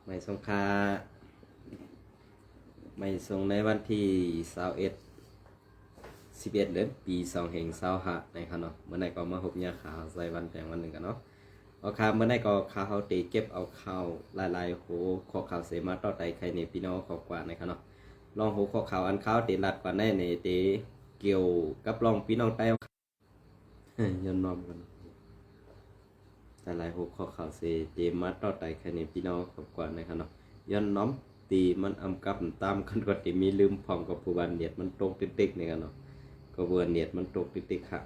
ไม่สงค่าไม่ส่งในวันที่11เดือนปี2565นะครับเนาะเมื่อไหร่ก็มาพบเนี่ยข่าวใส่วันแต่งวันหนึ่งกันเนาะเอาข่าวเมื่อไหร่ก็ข่าวเขาตีเก็บเอาข่าวลายโหข้อข่าวเสมาต่อใจใครในพี่น้องขอกว่านะครับเนาะลองโหข้อข่าวอันข่าวตีรัดกว่าในตีเกี่ยวกับลองพี่น้องใต้ย้อนน้อมกันแต่หลายหัวข้อข่าวเสเจมาต่อใจใครในพี่น้องขอกว่านะครับเนาะย้อนน้อมตีมันอำกับตามกันก็ตีมีลืมพร้อมกับผู้บันเดียดมันตกติ๊กๆนี่กันเนาะก็เบอร์เน็ตมันตกติ๊กๆค่ะ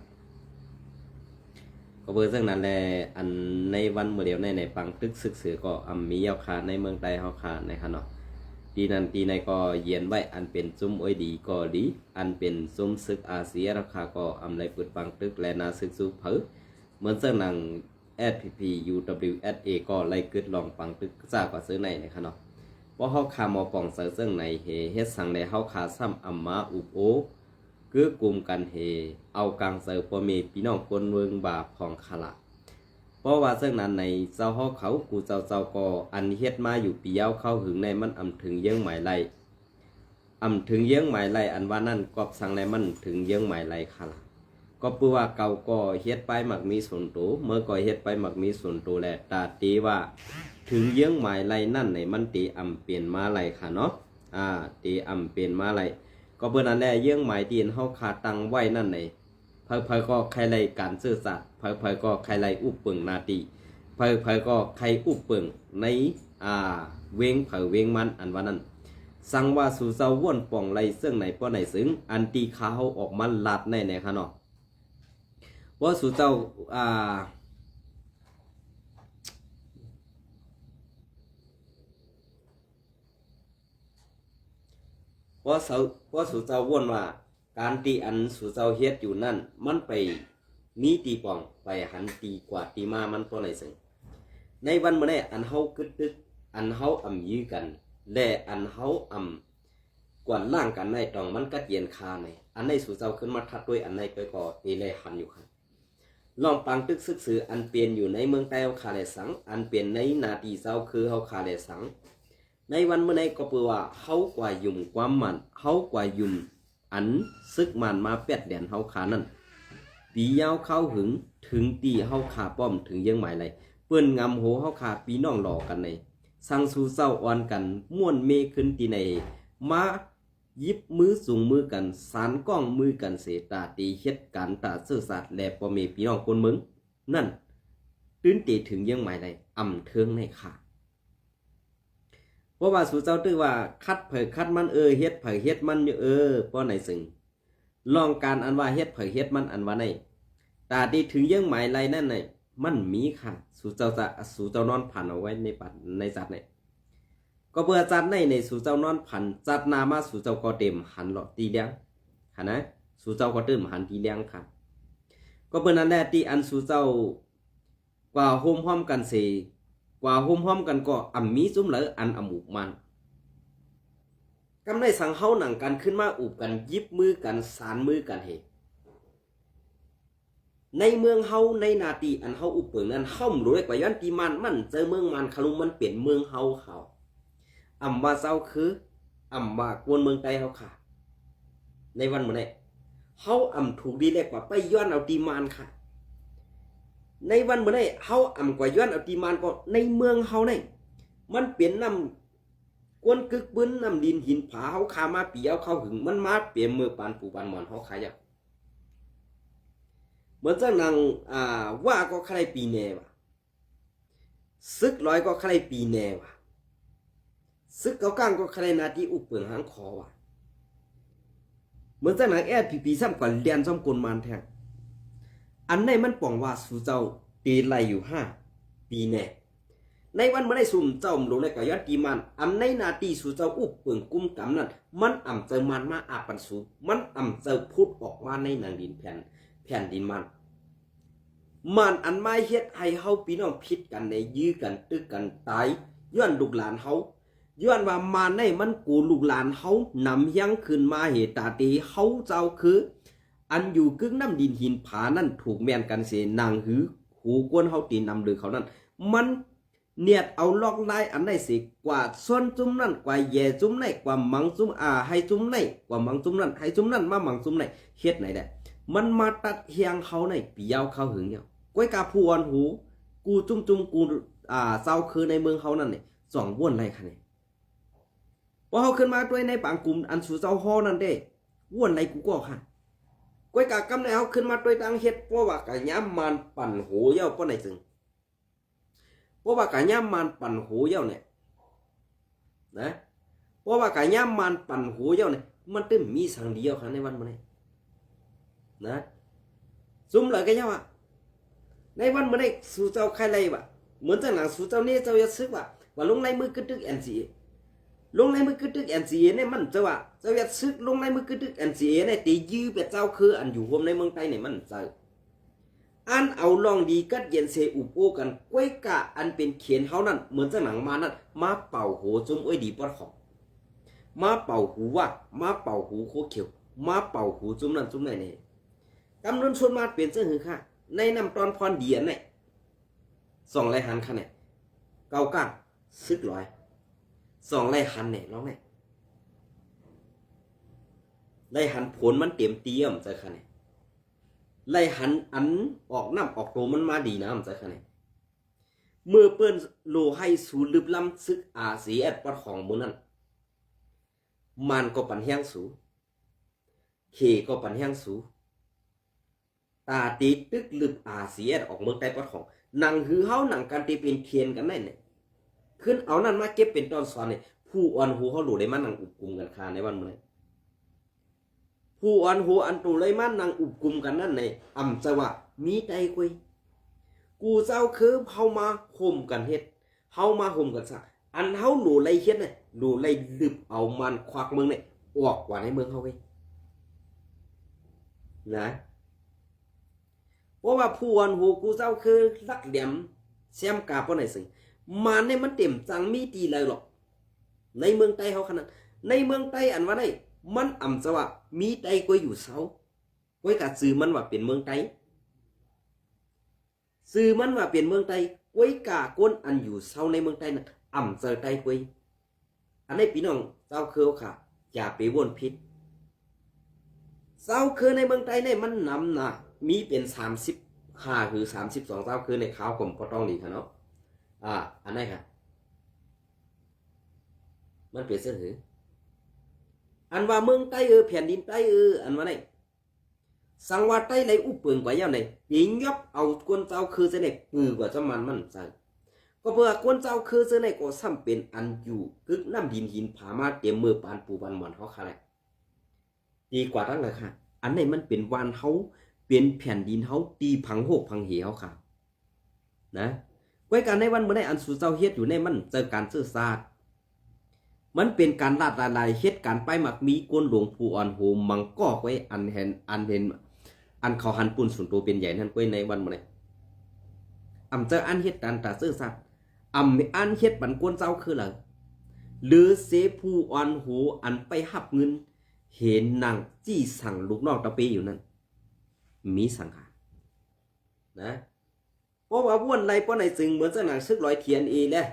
ก็เบอร์ซึ่งนั้นแหละอันในวันเมื่อเดียวในปังตึกศึกษอก็มียาวขาในเมืองไทยเฮาขานะครับเนาะปีนั้นปีในก็เย็นไว้อันเป็นซุ้มอ้อยดีก็ดีอันเป็นซุ้มศึกอาเซียราคาก็ไรเปิดปังตึกและนาศึกสู้เผอเหมือนซึ่งนัง SPP UWSA ก็ไล่เกิดลองปังตึกซากว่าซื้อในนะครับเนาะเพราะเฮาขาหมอป่องเซึ่งในเฮ็ดสั่งในเฮาขาซ้ำอัมมาอุบโอคือกลุ่มกันเฮเอากลางเสือปมีพี่น้องคนเมืองบาปของขละเพราะว่าซึ่งนั้นในเจ้าเขากูเจ้าก็อันเฮ็ดมาอยู่ปียาวเข้าหึงในมันถึงเยื้องหมายไล่ถึงเยื้องหมายไล่อันว่านั่นกอบสั่งในมันถึงเยื้องหมายไล่ขละก็เพื่อว่าเก่าก็เฮ็ดไปมักมีส่วนตัวเมื่อก่อเฮ็ดไปมักมีส่วนตัวแหละตาตีว่าถึงเยื้องหมายไล่นั่นในมันตีเปลี่ยนมาไล่ค่ะเนาะตีเปลี่ยนมาไล่ก็เพื่อนั้นแหละเยื่องหมายตีนเฮาขาตังไว้นั่นในเพอก็ใครไรการซื่อสัตย์เพอก็ใครไรอุปเปิงนาตีเพอก็ใครอุปเปิงในเวงเวงมันอันว่านั้นสั่งว่าสู่เจ้าว่นป่องไรซึ่งไหนป้อไหนซึ่งอันตีขาเฮาออกมันลัดในค่ะเนาะว่าสู่เจ้าว่าสู่เจ้าว่นว่าการตีอันสู่เจ้าเฮ็ดอยู่นั่นมันไปมีตีป่องไปหันตีกว่าตีมามันตัวไหนซึ่งในวันเมื่อนี้อันเฮากึดตึกอันเฮายื้อกันและอันเฮากวนล่างกันในตองมันกัดเย็นคาในอันในสู่เจ้าขึ้นมาทัดด้วยอันในก็ตีเลยหันอยู่ครับลองปังตึกซึกซื้ออันเปลี่ยนอยู่ในเมืองใต้เฮาคาเลสังอันเปลี่ยนในนาทีเจ้าคือเฮาคาเลสังในวันเมื่อนี้ก็เปื่อว่าเฮากว่ายุ่มความมันเฮากว่ายุ่มอันซึกมันมาแปดเดือนเฮาขานั่นปียาวเข้าหึงถึงตีเฮาขาป้อมถึงยังหมายไรเปิ้นงำโหเฮาขาปีน้องหล่อกันในสั่งสู่เศร้าอ่อนกันม่วนเมขึ้นตีในมายิบมือสูงมือกันสานกล้องมือกันเสตาตีเฮ็ดการตาเสื่อสัตว์และปอเมพี่น้องคนมึงนั่นตื้นตีถึงยังหมายไรเทิงในขาเพราะว่าสู่เจ้าตื้อว่าคัดคัดมันเฮ็ดเฮ็ดมันป้อไหนซึ่งลองการอันว่าเฮ็ดเฮ็ดมันอันว่าในตาดีถึงยังหมายไรนั่นในมันมีค่ะสู่เจ้านอนผ่านเอาไว้ในปัดในจัดในก็เบื่อจัดในสู่เจ้านอนผ่านจัดนามาสู่เจ้าก็เต็มหันหลอดตีเลี้ยงค่ะนะสู่เจ้าก็เติมหันตีเลี้ยงค่ะก็เบื่อนั้นแหละตีอันสู่เจ้ากว่าโฮมพร้อมกันเสกว่าโฮมพร้อมกันก็มีซุ้มเหลืออันอุบมันกำได้สั่งเฮาหนังกันขึ้นมาอุบกันยิบมือกันสานมือกันเหในเมืองเฮาในนาตีอันเฮาอุบเปิงนั้นเฮารู้ได้กว่าย้อนตีมันเจอเมืองมันคลุงมันเปลี่ยนเมืองเฮาเขาว่าเจ้าคือว่ากวนเมืองไทยเฮาค่ะในวันเมื่อนี้เฮาถูกดีแลกว่าไปย้อนเอาตีมันค่ะในวันเมื่อนี้เฮากว่าย้อนเอาตีมันก็ในเมืองเฮานี่มันเปลี่ยนน้ำกวนกึกบึ้นน้ำดินหินผาเฮาขามาปีเอาเข้าหึงมันมาเปลี่ยนมือปานปูปานหมอนเฮาขายเหมือนจังนางว่าก็ใครปีแน่วะซึกร้อยก็ใครปีแน่วะซึกเกาก้างก็ใครนาทีอุปเปิงหางคอวะเหมือนจังนางSPPซ้ำก่อนเรียนซ้ำกลมันแทงอันในมันป่องว่าสู่เจ้าตีไล่อยู่5 ปีแน่ในวันเมื่อได้สุ่มเจ้าลงในกายตีมันอันในนาทีสู่เจ้าอุปเปิงกุ้มกำนั้นมันเจอมันมาปันสูมันเจอพูดออกว่าในนางดินแผ่นดินมันอันไม่เฮ็ดให้เฮาพี่น้องผิดกันในยื้อกันตึกกันตายย้อนลูกหลานเฮาย้อนว่ามาในมันกูลูกหลานเฮานำยังขึ้นมาเหตุตาตีเฮาเจ้าคืออันอยู่กึ่งน้ำดินหินผานั่นถูกแม่นกันเสนางหูกวนเฮาตีนำหรือเขานั่นมัน เนียดเอาลอกไล่อันไหนสิกว่าส่วนจุ้มนั่นกว่าแย่จุ้มไหนกว่ามังจุ้มให้จุ้มไหนกว่ามังจุ้มนั่นให้จุ้มนั่นมามังจุ้มไหนเฮ็ดไหนได้มันมาตัดเฮียงเขาในปียาวเขาหึงเนี่ยก้อยกาผู้อ่อนหูกูจุ้มกูเศร้าคือในเมืองเขานั่นเนี่ยสองว่นไรคะเนี่ยพอเขาขึ้นมาด้วยในปางกลุ่มอันสู่เจ้าฮอนั่นเด้ว่นไรกูก็ค่ะก้อยกากำในเขาขึ้นมาด้วยตังเฮ็ดเพราะว่ากะย้ำมันปั่นหูเย้าป้อไหนจึงเพราะว่ากะย่ำมันปั่นหูเย้าเนี่ยนะเพราะว่ากะย่ำมันปั่นหูเย้าเนี่ยมันตึ้มมีสังเดียวค่ะในวันมันนะซุ่มเลยกันเย้าในวันมันสู่เจ้าใครไรวะเหมือนจะหนังสู่เจ้าเนี่ยเจ้าจะซึกว่าลงในมือกึดตึกแอนซีลงในมือกึดตึกแอนซีเนี่ยมันจะว่าเจ้าจะซึกลงในมือกึดตึกแอนซีเนี่ยตียื้อเป็นเจ้าคืออันอยู่รวมในเมืองไทยเนี่ยมันเจออันเอาลองดีกัดเย็นเซอุปโอกันก้วยกะอันเป็นเขียนเขานั่นเหมือนจะหนังมานั่นมาเป่าหูจุ้มอ้อยดีปอดของมาเป่าหูว่ามาเป่าหูโคเขียวมาเป่าหูจุ้มนั่นจุ้มไหนเนี่ยกำลังชวนมาเปลี่ยนเสื้อหือค่ะในนำตอนพรเดียนเนี่ยสองไรหันค่ะเนี่ยเก้าก้างซึกลอยสองไรหันเนี่ยน้องเนี่ยไรหันผลมันเต็มเตี้ยมใจค่ะเนี่ยไล่หันอันออกน้ำออกโตมันมาดีนะมันใจขนาดเมื่อเปิ้นโลให้สูลึบล้ำซึกสีแอดปอดของมูนั่นมันก็ปันแห้งสูเคก็ปันแห้งสูตาตีตึกลึบสีแอดออกเมืองใต้ปอดของหนังหือเฮาหนังการตีเป็นเทียนกันได้เนี่ยขึ้นเอานั่นมาเก็บเป็นตอนสอนเนี่ยผู้อ่อนหูเขาหลุดได้มันหนังอุบกุมกันคาในวันมื้อผู้อ่อนหูอันตูเลยมันนางอุบกุมกันนั่นในอ่ำจะว่ามีใจกุยกูเจ้าคือเฮามาห่มกันเฮ็ดเฮามาห่มกันซะอันเฮาหลูไลเฮ็ดเนี่ยหลูไลลึบเอามันควักเมืองเนี่ยออกกว่าในเมืองเฮาเว้ยนะเพราะว่าผู้อ่อนหูกูเจ้าคือลักเหลี่ยมแซมกาป้อไหนสิมันเนี่ยมันเต็มจังมีตีเลยหรอกในเมืองใต้เฮาขนาดในเมืองใต้อันว่าได้มันอ่ำจะว่ามีไตก็อยู่เสาก้อยกะซื้อมันว่าเป็นเมืองไตซื้อมันว่าเป็นเมืองไตก้อยกะก้นอันอยู่เสาในเมืองไตน่ะอ่ำเจอไตก้อยอันนี้พี่น้องเจ้าคือค่ะอย่าไปวนผิดเสาคือในเมืองไตเนี่ยมันนำนะมีเป็น35หรือ32เสาคือในขาวผมก็ต้องดีค่ะเนาะอันนี้ค่ะมันเปลี่ยนเสื้อหืออันว่าเมืองใต้แผ่นดินใต้อันว่าไหนสังวาใต้ไหลอุปเปิงกว่าอย่างไหนยิงยับเอากวนเจ้าคือเสน่ห์ปือกว่าจะมันใส่ก็เพื่อกวนเจ้าคือเสน่ห์ก็ซ้ำเป็นอันอยู่กึกน้ำดินหินผามาเตรียมมือปานปูปานหมอนเขาค่ะแหละดีกว่าทั้งเลยค่ะอันไหนมันเป็นวานเขาเป็นแผ่นดินเขาตีพังโหกพังเหวค่ะนะไว้การในวันเมื่อได้อันสู่เจ้าเฮ็ดอยู่ในมันเจอการซื่อซาดมันเป็นการลาดลายเฮ็ดการไปหมักมีก้นหลวงผู้อ่อนโหมังก็ไว้อันเห็นอันเขาหันปุ่นส่วนตัวเป็นใหญ่นั่นไว้ในวันมื้อนี้อำเจออันเฮ็ดการตาซื่อสัตย์อันเฮ็ดบันก้นเจ้าคือหลังหรือเสผู้อ่อนโหอันไปหับเงินเห็นนางจี้สั่งลูกน้องตะเปอยู่นั่นมีสังหารนะเพราะว่าวนไรป้อไหนจึงเหมือนจะหนังซึกร้อยเทียนแหละ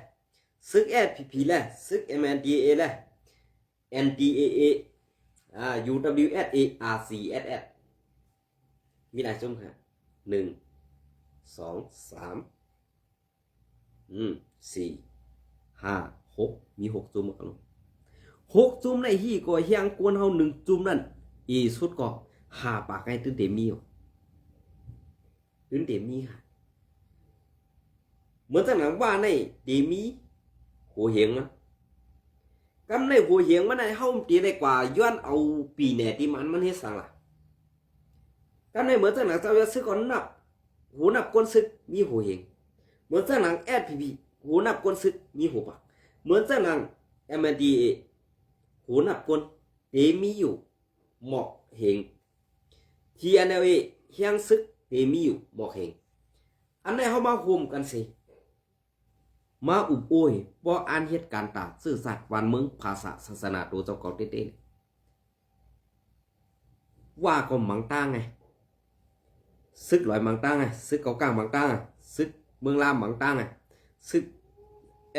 ซึก SPP แหละซึก MNDA แหละ NDAA UWSA RCSS มีหลายจุ่มค่ะ1 2 3 4 5 6มี6จุ่มกัน6จุ่มในที่ก็เฮียงกวนเฮา1จุ่มนั่นอีสุดก็5ปากให้ตื่นเต็มมีอยู่ตื่นเต็มมีค่ะเหมือนจังหนังว่าในเดมีหัวเหียงมันกำในหัวเหียงมันในเฮาตีได้กว่าย้อนเอาปีแหน่ที่มันเฮ็ดสังล่ะกำในเหมือนจังหนังเจ้าจะซื้อก่อนนับหูนับก้นซึกมีหัวเหียงเหมือนจังหนัง SPP หูนับก้นซึกมีหัวปากเหมือนจังหนัง MNDA หูนับก้นเดมีอยู่หมอกเหียง TNLA เฮียงซึกเดมีอยู่หมอกเหียงอันไหนเฮามาโฮมกันสิมาอุบโอยบ่อ่านเหตุการณ์ตาซื่อสัตย์วันเมืองภาษาศาสนาตัวเจ้าเก่าเต้ๆว่าก็มังต้าไงซึกลอยมังต้าไงซึกเก่ากลางมังต้าไงซึกเมืองลามมังต้าไงซึก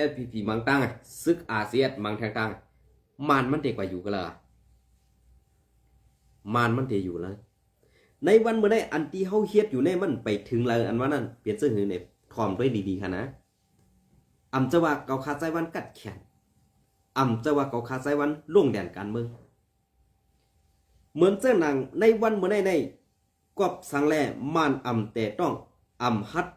SPP มังตังซึกอาเซียนมังทางตังมันเด็กกว่าอยู่กันละมันเตอยู่แล้วในวันเมื่อได้อันที่เฮาเฮ็ดอยู่ในมันไปถึงแล้วอันว่านั้นเปลี่ยนเสื้อหือเนี่ยทอมด้วยดีๆค่ะนะอำจะว่าเกาคาใจวันกัดแขนอำจะว่าเกาคาใจวันล่วงแดนการเมืองเหมือนเจ้าหนังในวันเมื่อในกอบสังแลมันอำแต่ต้องอำฮัด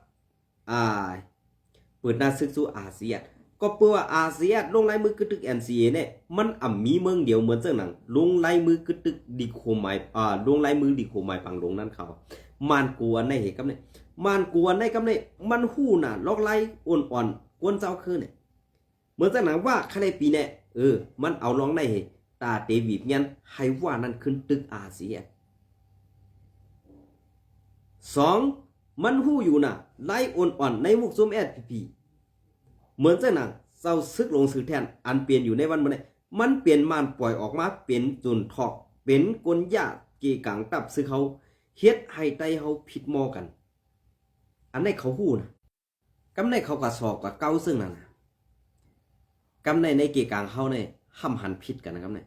เปิดหน้าซึกสู่อาเซียนก็เพื่ออาเซียนลงลายมือกึตึก NCA เนี่ยมันมีเมืองเดียวเหมือนเจ้าหนังลงลายมือกึตึกดิโคไมลงลายมือดิโคไมปังลงนั่นเขามันกวนในเหตุกับเนี่ยมันกวนในกับเนี่ยมันหู้น่ะลอกไล่อ่อนๆกวนเจ้าคือเนี่ยเหมือนเจ้าหนังว่าคะแนนปีเนี่ยมันเอาลองในเหตุตาเตวีบยันให้ว่านั่นขึ้นตึกอาเซียน2มันหู้อยู่น่ะไล่อ่อนๆในมุกซุม SPP เหมือนเจ้าหนังเศร้าซึกลงสื่อแทนอันเปลี่ยนอยู่ในวันเมื่อนี้มันเปลี่ยนมันปล่อยออกมาเป็นจุนทอกเป็นกลยาเกี่กังตับซึกเขาเฮ็ดให้ไตเขาผิดมอกันอันนี้เขาหู้นะกำในเขาก็สอบกับเก้าซึ่งนั่นนะกำในเกี่กังเขาเนี่ยห้ำหันผิดกันนะครับเนี่ย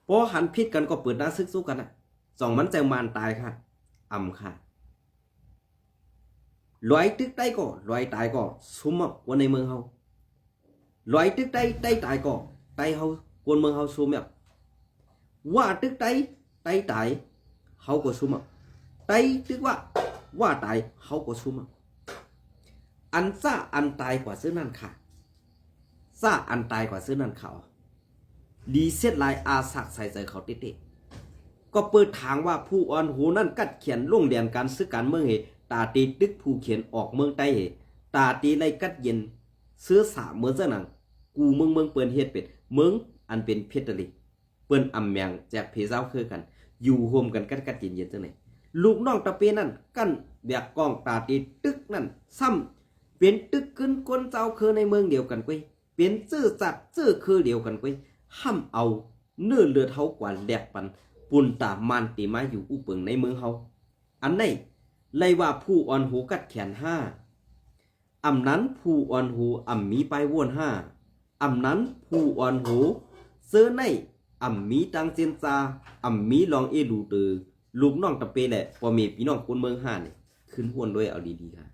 พอหันผิดกันก็เปิดหน้าซึกสู้กันนะมันจะมันตายค่ะค่ะลอยตึกใต้ก็ลอยตายก็ซุ่มวันในเมืองเฮาลอยตึกใต้ตายก็ใต้เฮาคนเมืองเฮาซุ่มว่าตึกใต้ตายเฮาก็ซุ่มใต้ตึกว่าตายเฮาก็ซุ่มอันซ่าอันตายกว่าซื้อนั่นค่ะซ่าอันตายกว่าซื้อนั่นเขาดีเสียดลายอาสักใส่ใจเขาเตะก็เปิดทางว่าผู้อ่อนหูนั่นกัดเขียนลงเดียนการซื้อการเมืองเหตาตีตึกผู้เขียนออกเมืองใต้เหตาตีไล่กัดเย็นเสื้อสาเมืองเจ้าหนังกูเมืองเปิ้นเฮ็ดเป็ดเมืองอันเป็นเพชรลิเปิ้นอำแมงแจกเพเจ้าคือกันอยู่รวมกันกัดเย็นจังไหนลูกน้องตะเปนั่นกั้นแบกกองตาตีตึกนั่นซ้ำเป็นตึกขึ้นคนเจ้าคือในเมืองเดียวกันกวยเป็นชื่อจัดชื่อคือเดียวกันกวยห้ำเอาเนื้อเลือดเฮากว่าแหลกปันปุ่นตามันตีมาอยู่อุเปิงในเมืองเฮาอันไหนไล่ว่าผู้อ่อนหูกัดแขน5อำนั้นผู้อ่อนหูมีไปวน5อำนั้นผู้อ่อนหูเสื้อในมีตังเจนซามีลองดูตือลูกน้องตะเปแหละพอมีพี่น้องคนเมือง5เนี่ยขึ้นห้วนด้วยเอาดีๆค่ะ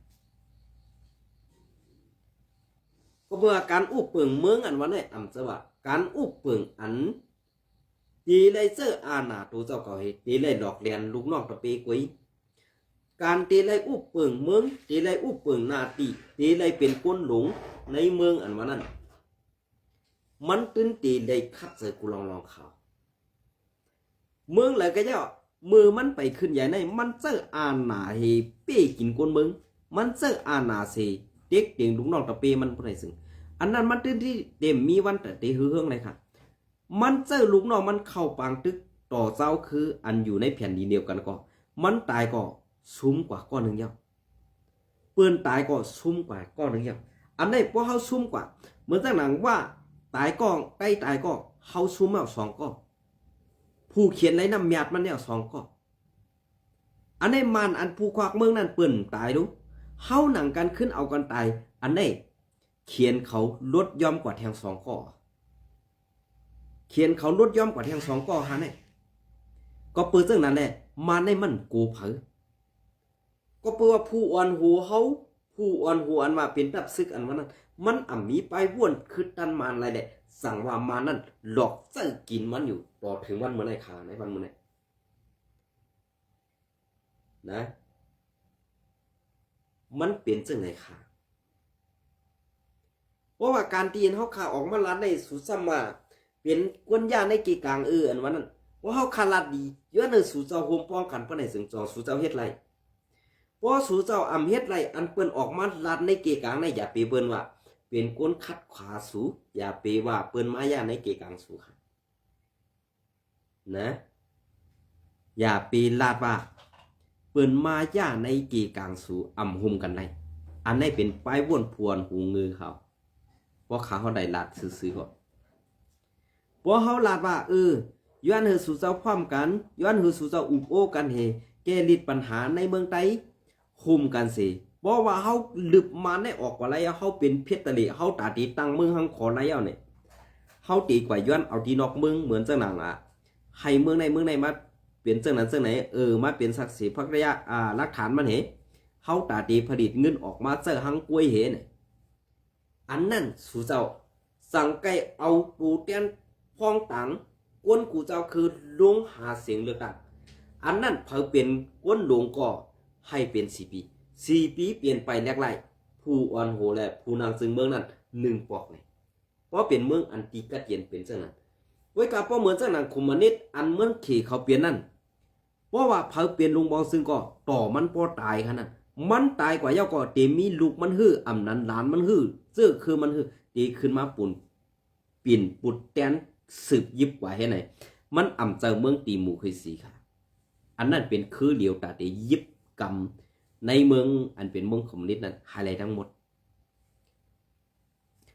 ก็เมื่อการอุเปิงเมืองอันวันนี้จะว่าการอุเปิงอันตีไลเซอร์อาณาตัวเจ้าเก่าเหตุตีไลหลอกเลียนลูกน้องตะเปกุยการตีไลอุเปิงเมืองตีไลอุเปิงนาตีตีไลเป็นก้นหลงในเมืองอันวันนั้นมันตื่นตีไลคัดเสือกูลองข่าวเมืองอะไรก็เจ้ามือมันไปขึ้นใหญ่ในมันเจออาณาเฮเป้กินก้นเมืองมันเจออาณาเซเด็กเด็กลูกน้องตะเปมันบ่ได้ซึ่งอันนั้นมันตื่นที่เต็มมีวันแต่ตีเฮืองเลยค่ะมันเจอลูกน้องมันเข้าปางตึกต่อเจ้าคืออันอยู่ในแผ่นดินเดียวกันก็มันตายก็ซุ่มกว่าก้อนหนึ่งเยอะเปื้อนตายก็ซุ่มกว่าก้อนหนึ่งเยอะอันนี้พอเขาซุ่มกว่าเหมือนจากหนังว่าตายก็ใกล้ตายก็เขาซุ่มเอา2ก้อนผู้เขียนไรน้ำหยาดมันเนี่ย2ก้อนอันนี้มันอันผู้ควักเมืองนั่นเปื้อนตายดูเขาหนังกันขึ้นเอากันตายอันนี้เขียนเขาลดย่อมกว่าแทง2ก้อนเขียนเขาลดย่อมกว่าแทง2ก้อนฮะเนี่ยก็เปิดเรื่องนั้นแหละมาในมันโกเผอก็เพื่อผู้อ่อนหูเขาผู้อ่อนหูอันว่าเป็นตับซึกอันว่านั้นมันมีไปว่นคือตันมานอะไรแหละสั่งว่ามานั่นหลอกเจ้ากินมันอยู่ต่อถึงวันเมื่อไหร่ขาในวันเมื่อไหร่นะมันเปลี่ยนจังไหนขาเพราะว่าการตีนเขาขาออกมาลัดในสุสมาเป็นกวนยาในกีกลางอันว่านั้นว่าเขาขาลัดดีเยอะเลยสู่เจ้าโฮมป้องกันปะในสึงจองสู่เจ้าเฮ็ดไรพอสู่เจ้าเฮ็ดไรอันเปิ้นออกมาลัดในเกกลางในอย่าไปเปิ้นว่าเป็นก้นคัดขวาสู่อย่าไปว่าเปิ้นมายาในเกกลางสู่ค่ะนะอย่าไปลาดว่าเปิ้นมายาในเกกลางสู่หุมกันไรอันนี้เป็นป้ายว่นพวนหูงือเขาเพราะเขาได้ลาดซื้อๆก่อนพอเขาลาดว่าย้อนเฮสู่เจ้าความกันย้อนเฮสู่เจ้าอุบโอกันเฮแก้ลิดปัญหาในเมืองไต้คุมกันสิ เพราะว่าเฮาลึบมาในออกกว่าไรเฮาเป็นเพชรตะลิเฮาตาตีตั้งเมืองหังขอไรเอาเนี่ยเฮาตีกว่าย้อนเอาที่นอกเมืองเหมือนจังหนังให้เมืองในมาเปลี่ยนจังนั้นจังไหนมาเปลี่ยนศักดิ์ศรีพักระยะหลักฐานมันเฮาตาตีผลิตเงินออกมาเจอหังกล้วยเนี่ยอันนั้นสู่เจ้าสั่งไก่เอาปูเตียนพ้องตังก้นกูเจ้าคือลงหาเสียงเลือกตั้งอันนั้นเพิ่เป็นก้นหลวงก็ให้เป็น4 ปีเปลี่ยนไปแลกไล่ผู้อ่อนโหและผู้นางซึ่งเมืองนั้น1 ปอกเนี่ยเพราะเป็นเมืองอันตีกัดเย็นเป็นเช่นนั้นไว้กับเพราะเหมือนเช่นนั้นคุมนิดอันเมืองขี่เขาเปลี่ยนนั่นเพราะว่าเพิ่เปลี่ยนลุงบองซึ่งก็ต่อมันพอตายขนาดมันตายกว่าเย้าก็เตมีลูกมันฮื้ออำนั้นหลานมันฮื้อซึ่งคือมันฮื้อตีขึ้นมาปุ่นปิ่นปุดแตนสืบยิบกว่าให้ไหนมันอ่ำเจอเมืองตีหมู่เคยสีค่ะอันนั้นเป็นคือเดียวตาเตยิบกำในเมืองอันเป็นเมืองคอมมิวนิสต์นั้นหายไรทั้งหมด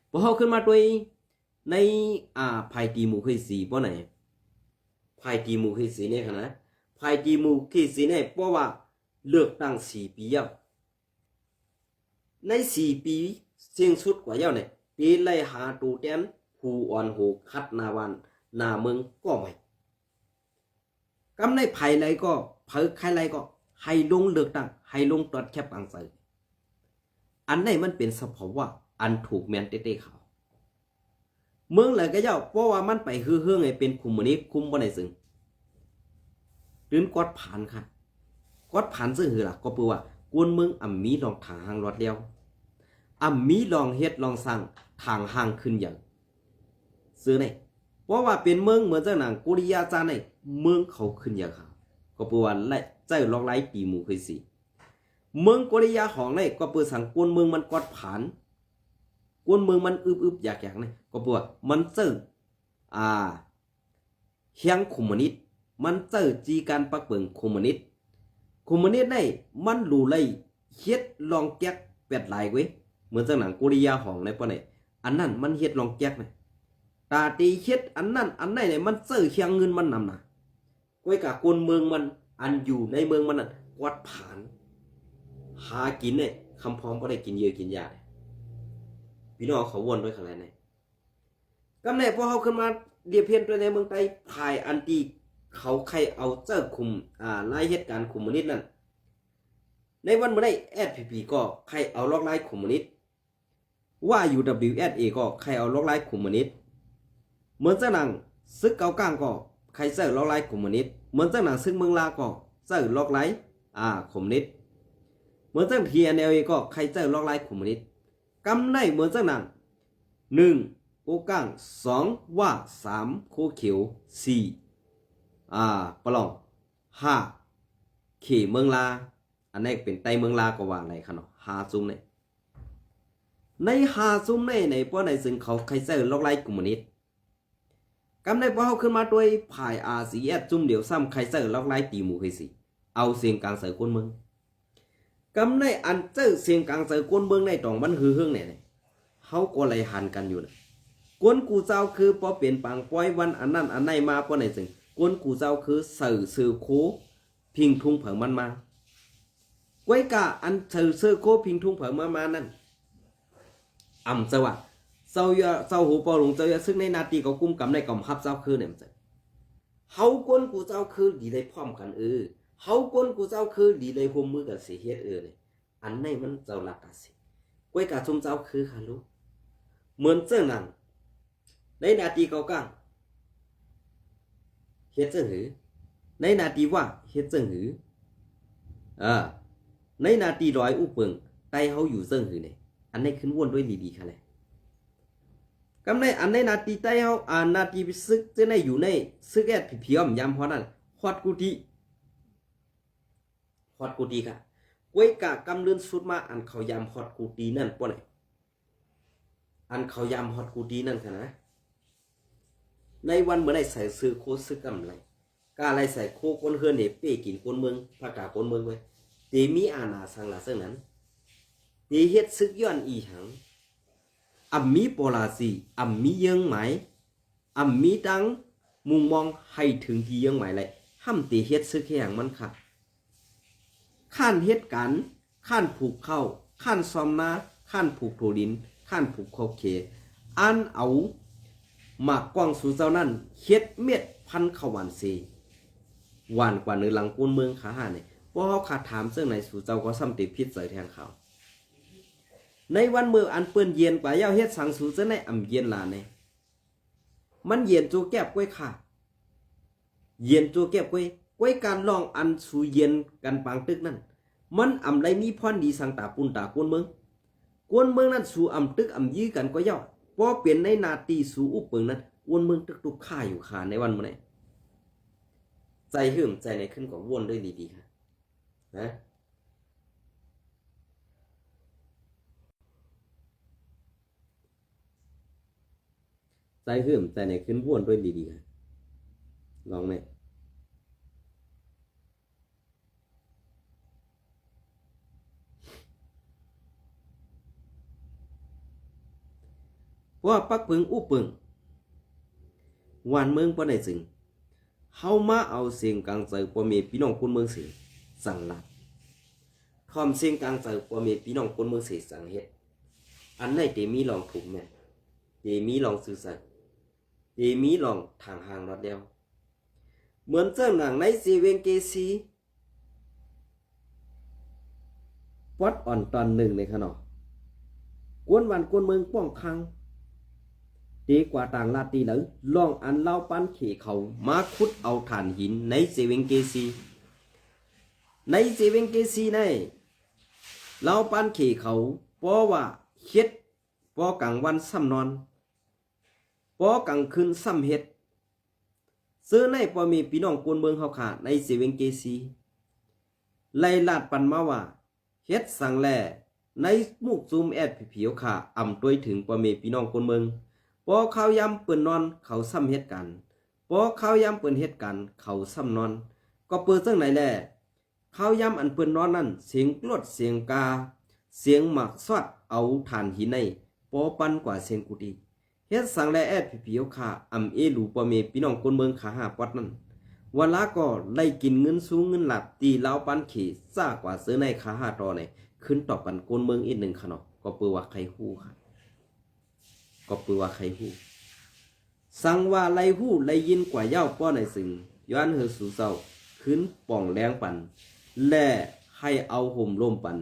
พอเขาขึ้นมาด้วยในภายตีหมู่เคยสีเพราะไหนภายตีหมู่เคยสีเนี่ยค่ะนะภายตีหมู่เคยสีเนี่ยเพราะว่าเลือกตั้ง4 ปีแล้วใน4 ปีเสียงสุดกว่าเย้าเนี่ยตีไล่หาตูแต้มผู้อ่อนโหคัดนาวันนาเมืองก็ไม่กำในภายไรก็เผยใครไรก็ให้ลงเลือกตั้งให้ลงตรวจแคบกลางใส่อันไหนมันเป็นสภาวะอันถูกแมนเต้ๆเขาเมืองไหนก็เย้าเพราะว่ามันไปฮือไงเป็นคุมนี้คุมบ่ได้ซึ่งตื่นกอดผ่านค่ะกอดผ่านซึ่งหือล่ะก็เปือว่ากวนเมืองมีลองทางหางรถเดียวมีลองเฮ็ดลองสร้างทางหางขึ้นอย่างซื้อไหนเพราะว่าเป็นเมืองเหมือนเจ้าหนังกุริยาจาในเมืองเขาขึ้นอย่างเขาก็เปือว่าและเจ้าลองไล่ปีหมู่เคยสิเมืองกุริยาของในก็เปือสั่งกวนเมืองมันกอดผ่านกวนเมืองมันอึบอยากนี่ก็เปือว่ามันเจ้าเฮียงคอมมิวนิสต์มันเจ้าจีการปักเปิงคอมมิวนิสต์ได้มันรู้ไล่เฮ็ดลองแก๊กแปดหลายเว้ยเหมือนเจ้าหนังกุริยาของในป้อไหนอันนั้นมันเฮ็ดลองแก๊กนะตาตีเฮ็ดอันนั้นอันไหนเนี่ยมันเสื้อเคียงเงินมันนำนะก้วยกับคนเมืองมันอันอยู่ในเมืองมันน่ะวัดผ่านหากินเนี่ยคำพร้อมก็ได้กินเยอะกินยาพี่น้องเขาวนด้วยขนาดไหนกำเนิดพอเขาขึ้นมาเรียบเพียนตัวในเมืองไทยภายอันตีเขาใครเอาเจ้าคุมไล่เหตุการณ์คุมมนิดนั่นในวันเมื่อได้ SPP ก็ใครเอาล็อกไล่คุมมนิดว่า UWSA ก็ใครเอาล็อกไล่คุมมนิดเหมือนเจ้าหนังซึกเกาก้างก็ใครเจอล็อกไล่คอมมิวนิสต์เหมือนเจ้าหนังซึกเมืองลาก็เจอล็อกไล่คอมมิวนิสต์เหมือนเจ้า TNLA ก็ใครเจอล็อกไล่คอมมิวนิสต์กำในเหมือนเจ้าหนัง1โอก้าง2ว่า3โคเขียว4ปลอง5เขเมืองลาอันนี้เป็นไตเมืองลาก็ว่าอะไรคะเนาะ5ซุ้มใน5ซุ้มในพวกในซึ่งเขาใครเจอล็อกไล่คอมมิวนิสต์กำในพอเขาขึ้นมาโดยภายRCS จุ่มเดียวซ้ำใครเจอล็อกไล่ตีหมู่เคยสิเอาเสียงกลางเสือก้นเมืองกำในอันเจอเสียงกลางเสือก้นเมืองในตองมันฮือเฮืองเนี่ยเขาก็เลยหันกันอยู่นะกวนกูเจ้าคือพอเปลี่ยนปังป้อยวันอันนั้นอันไหนมาพอไหนสิกวนกูเจ้าคือสื่อโคพิงทุ่งเผิงมันมาไว้กะอันสื่อโคพิงทุ่งเผิงมานั่นสวัสดิ์เจ้าหูปอหลงเจ้าซึ่งในนาทีก็กุ้มกำในกล่อมฮับเจ้าคือเนี่ยมันจะเฮาก้นกูเจ้าคือดีเลยพร้อมกันเฮาก้นกูเจ้าคือดีเลยห่มมือกับเสียเฮ็ดเลยอันไหนมันเจ้าลักกะสิก้วยกะชุมเจ้าคือค่ะลูกเหมือนเจ้านั่นในนาทีเก่าก้างเฮ็ดเจ้าหือในนาทีว่าเฮ็ดเจ้าหือในนาทีร้อยอุเปิงไตเฮาอยู่เจ้าหือเนี่ยอันนี้ขึ้นวนด้วยดีๆค่ะแหละกำในอันในนาทีใต้เฮานาทีซึกจะในอยู่ในซึกแอดผีอ้อมยามพอนั่นฮอดกูทีค่ะก้วยกะกำเลื่อนสุดมาอันเขายามฮอดกูทีนั่นป้อไหนอันเขายามฮอดกูทีนั่นค่ะนะในวันเมื่อได้ใส่ซื้อโคซึกกำไรกาอะไรใส่โคคนเฮือนเนี่ยเป้กินคนเมืองภาคกาคนเมืองไว้เตมีอาณาสังลาเซึ่งนั้นเตเฮ็ดซึกย้อนอีหังมีโปลาซีมีเยื่อไหมมีดังมุมมองให้ถึงที่เยื่อไหมเลยห้ามตีเฮ็ดซึกแข่งมันค่ะขั้นเฮ็ดกัน ขั้นผูกเข้าขั้นซอมนาขั้นผูกโถดินขั้นผูกโคเคอันเอาหมากกว้างสู่เจ้านั่นเฮ็ดเม็ดพันขวันเซหวานกว่าเนื้อหลังกูนเมืองขาหาเนี่ยเพราะเขาขาดถามเสื่องไหนสู่เจ้าก็ซ้ำติดพิษใส่แทงเขาในวันเมื่ออันเปิ้นเย็นกว่าเย้าเฮ็ดสังสู่เจ้าในอ่ำเย็นลาเนี่ยมันเย็นจูแก็บกล้วยค่ะเย็นจูแก็บกล้วยการลองอันสู่เย็นกันปางตึกนั่นมันอ่ำไรมีพรดีสังตาปุนตากวนเมืองนั้นสู่อ่ำตึกอ่ำยื้อกันก็เย้าพอเปลี่ยนในนาตีสู่อุปเปิงนั้นวนเมืองตึกตุกข่าอยู่ขาในวันเมื่อไหร่ใจหื่มใจในขึ้นก็วนด้วยดีๆค่ะนะใจหื่มใจในขึ้นวนด้วยดีๆค่ะลองไหมเพราะปักเปิงอุปเปิงวันเมืองปนไหนจึงเฮามาเอาเสียงกลางใจพ่อแม่พี่น้องคนเมืองเสียสั่งลัดทอมเสียงกลางใจพ่อแม่พี่น้องคนเมืองเสียสั่งเฮ็ดอันไหนเตมีลองถูกแม่เตมีลองสื่อสารเตมีลองทางหางรอดเดียวเหมือนเจ้าหนังในเซเว่นเกซีวัดอ่อนตอนหนึ่งในขณะกวนวันกวนเมืองป้องคังดีกว่าต่างลาตีหรือลองอันเล่าปันเขเขามาขุดเอาฐานหินในเซเว่นเกซีในเซเว่นเกซีในเล่าปันเขเขาเพราะว่าเฮ็ดเพราะกลางวันซ้ำนอนเพราะกลางคืนซ้ำเฮ็ดซื้อในพอมีพี่น้องกวนเมืองเฮาขาในเซเว่นเกซีไล่ลาดปันมาว่าเฮ็ดสั่งแลในมุกซูมแอดผิวขาอ่ำตัวถึงพอมีพี่น้องกวนเมืองพอเขายำเปิ่นนอนเขาซ้ำเฮ็ดกันพอเขายำเปิ่นเฮ็ดกันเขาซ้ำนอนก็เปิดจังไหนแลเขายำอันเปิ่นนอนนั่นเสียงกรวดเสียงกาเสียงหมักซอดเอาฐานหินในปอปันกว่าเสียงกุฏิเฮ็ดสั่งแลแอดผิวขาอ่ำเอหลูปอเมพี่น้องคนเมืองขาหาปัดนั่นเวลาก็ไล่กินเงินสูงเงินหลับตีเล้าปันขี่ซ่ากว่าซื้อในขาหาตอในขึ้นตอบกันคนเมืองอีกหนึ่งขนอกก็เปือว่าใครฮู้ค่ะก็เปือว่าใครฮู้สั่งว่าไล่ฮู้ไล่ยินกว่าเย้าป้อในสึงย้อนเฮอสู่เศร้าขึ้นป่องแรงปันและให้เอาห่มร่มปัน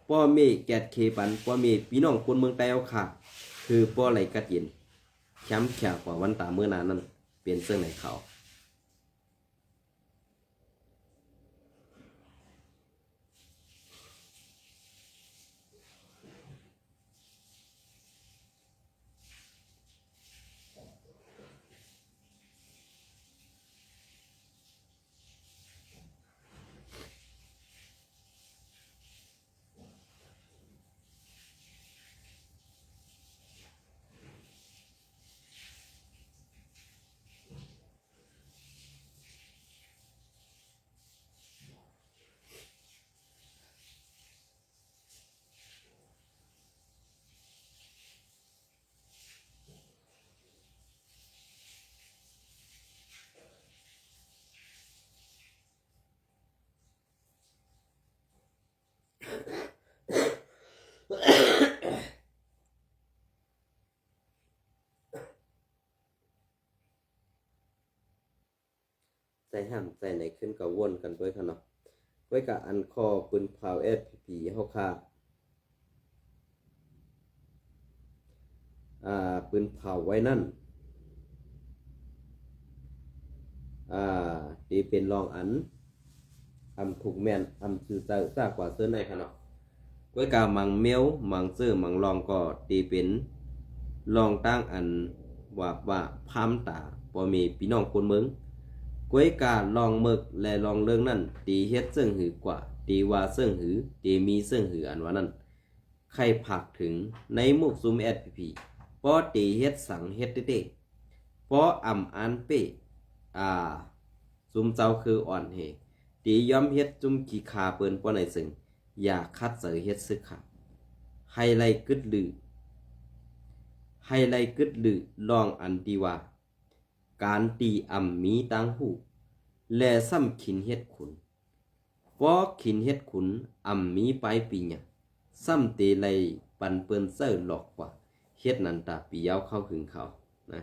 ป้อเมแกดเคปันป้อเมพี่น้องคนเมืองไต้เอาค่ะคือป้อไหลกัดเย็นแคมป์แขกกว่าวันตาเมื่อนานนั้นเปลี่ยนเสื้อในเขาใจห้ามใจไหนขึ้นก็วนกันด้วยค่ะเนาะไว้กับอันคอปืนเผาเอสพีเฮาค่ะปืนเผาไว้นั่นตีเป็นรองอันถูกแมนซื้อซ่ากว่าเสื้อในค่ะเนาะไว้กับมังเมียวมังซื้อมังรองก็ตีเป็นรองตั้งอันว่าพามตาพอมีพี่น้องคนเมืองกวยกาลองเมึกและลองเรื่องนั่นตีเฮ็ดเสื่องหือกว่าตีว่าเสื่องหือตีมีเสื่องหืออันว่านั่นใครผักถึงในมุกซุมแอดพีพอตีเฮ็ดสังเฮ็ดเต้พออันเป้ซุมเจ้าคืออ่อนเฮตีย้อมเฮ็ดจุ่มขี้ขาเปิ้นป้อในซึ่งอย่าคัดเสยเฮ็ดซึกค่ะไฮไลกึดลือลองอันดีว่าการตีมีตังหูและซ้ำขินเฮ็ดขุน ก็ขินเฮ็ดขุนมีปลายปีเนี่ยซ้ำเตไลปันเปิ้นเซอร์หลอกกว่าเฮ็ดนันตาปียาวเข้าถึงเขานะ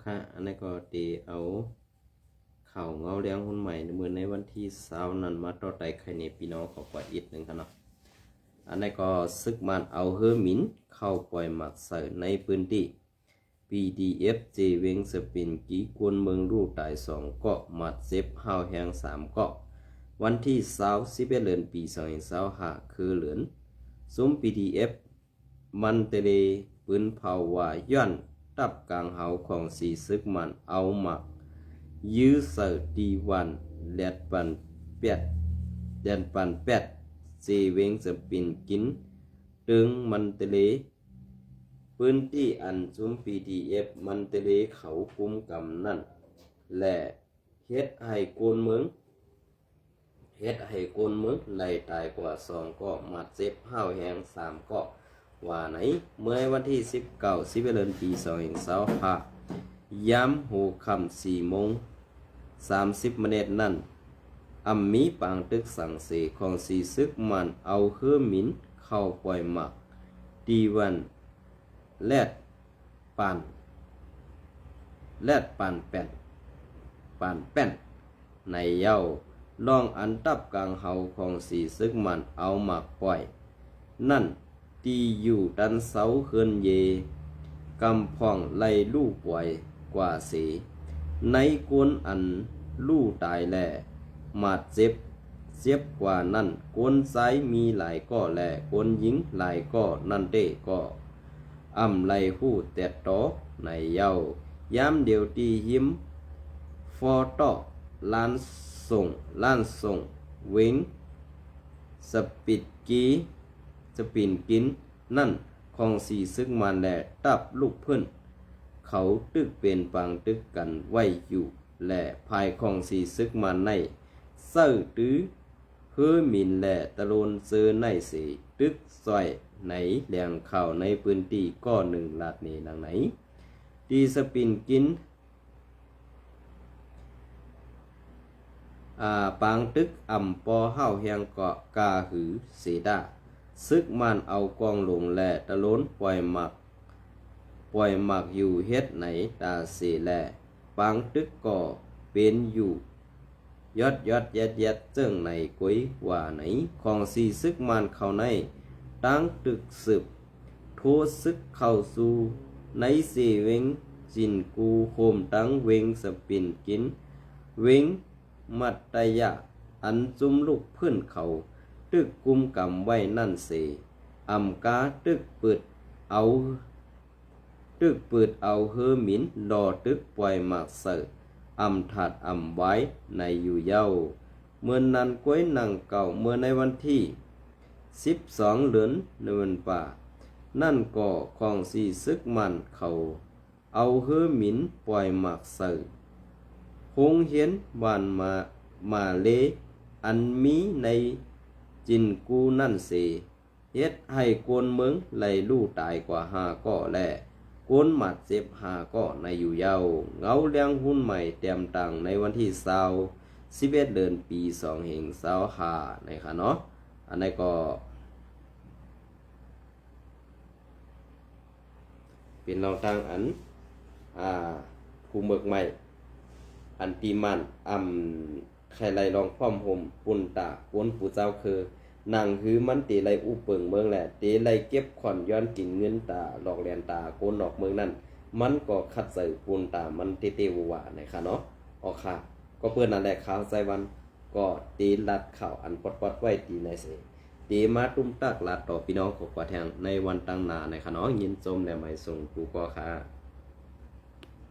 ค่ะอันนี้ก็ตีเอาข่าวเงาเลี้ยงคนใหม่ในมือในวันที่20นั้นมาต่อไต่ไข่ในพี่น้องขอปล่อยอีกหนึ่งครับเนาะอันนี้ก็ซึกมันเอาเฮอหมินเข้าปล่อยหมักใส่ในพื้นที่ PDF เจเวงสปินกีกวนเมืองรูตาย2เกาะหมัดเซฟห้าวแหง3เกาะวันที่21เดือนปี2025คือเหลือนซุ้ม PDF มันเตเลปืนเผาว่าย้อนตับกลางเฮาของสีซึกมันเอาหมักยื้อเสิร์ดีวันแลดปันเป็ดแดนปันเป็ดเจเวงสปินกินตึงมันเตเลพื้นที่อันซุ้ม PDF มันเตเลเขากุมกำนั่นและเฮ็ดให้โกนเมืองไหลตายกว่า2เกาะมัดเจ็บห้าวแหง3เกาะว่าไหนเมื่อวันที่19เดือนปี2025ยามหูค่ำ4โมง30นาทีนั่นมีปางตึกสังเสของสีซึกมันเอาเฮือหมินเข้าปล่อยหมักดีวันแลดปันแป้นในเย้าลองอันตับกลางเฮาของสีซึกมันเอาหมักปล่อยนั่นตีอยู่ดันเสาเฮือนเยกำพองไล่ลู่ป่วยกว่าเสในกวนอันลู่ตายแล่มาดเจ็บกว่านั่นกวนซ้ายมีหลายก้อแล่กวนหญิงหลายก้อนั่นเต้ก็ไล่หู้แตดตอในเย้ายามเดียวตีหิมฟอตอล้านส่งเวงสปินกินนั่นของสีซึกมันแลตับลูกเพิ่นเขาตึกเป็นปังตึกกันไว้อยู่และภายของสีซึกมันในเสื้อตื้อเฮือหมินและตะโลนเซอในสีตึกซอยไหนแหลงข่าวในพื้นที่ก้อหนึ่งลาดนี้ดังไหนตีสปินกินปางตึกปอห้าวแหงเกาะกาหือเสดาซึกมันเอากองลงแลตะล้นปล่อยหมักอยู่เฮ็ดไหนตาเสแลปางตึกก่อเป็นอยู่ยอดยัดเจิงในกุ้ยว่าไหนของสีซึกมันเข้าในตั้งตึกสืบโทซึกเข้าสู่ในเสเวงจินกูโคมตั้งเวงสปินกินเวงมัตตยะอันจุมลูกเพื่อนเขาตึกกุมกำไว้นั่นเสกาตึกเปิดเอาเฮอหมินรอตึกปล่อยหมากเสถัดไว้ในอยู่เย้าเมื่อนั้นก้วยนังเก่าเมื่อในวันที่12เดือนในวันป่านั่นก่อของสีซึกมันเขาเอาเฮอหมินปล่อยหมากเสคงเห็นบ้านมาเลอันมีในจินกูนั่นเสเฮ็ดให้โกนเมืองไหลลู่ตายกว่า5ก่อแลโกนหมัดเจ็บ5ก่อในอยู่เย้าเงาเลี้ยงหุ้นใหม่เต็มตังในวันที่11เดือนปี25ในค่ะเนาะ อันนี้ก็เป็นรองทางอันภูเมือกใหม่อันตีมันใครไลลองพร้อมห่มปุ่นตาปนปู่เจ้าคือนังหือมันตีไลอุเปิงเมืองแหละตีไลเก็บขอนย้อนกินเงินตาหลอกแลนตาโกนออกเมืองนั่นมันก็คัดใส่ปุ่นตามันเตววะนะคะเนาะออกค่ะก็เพื่อนนั่นแหละข่าวใจวันก็ตีลัดข่าวอันปอดไว้ตีในเสตีมาตุ้มตักลัดต่อพี่น้องของกว่าแทงในวันตั้งนานะคะเนาะยินชมและไม่ส่งกูก็ค่ะ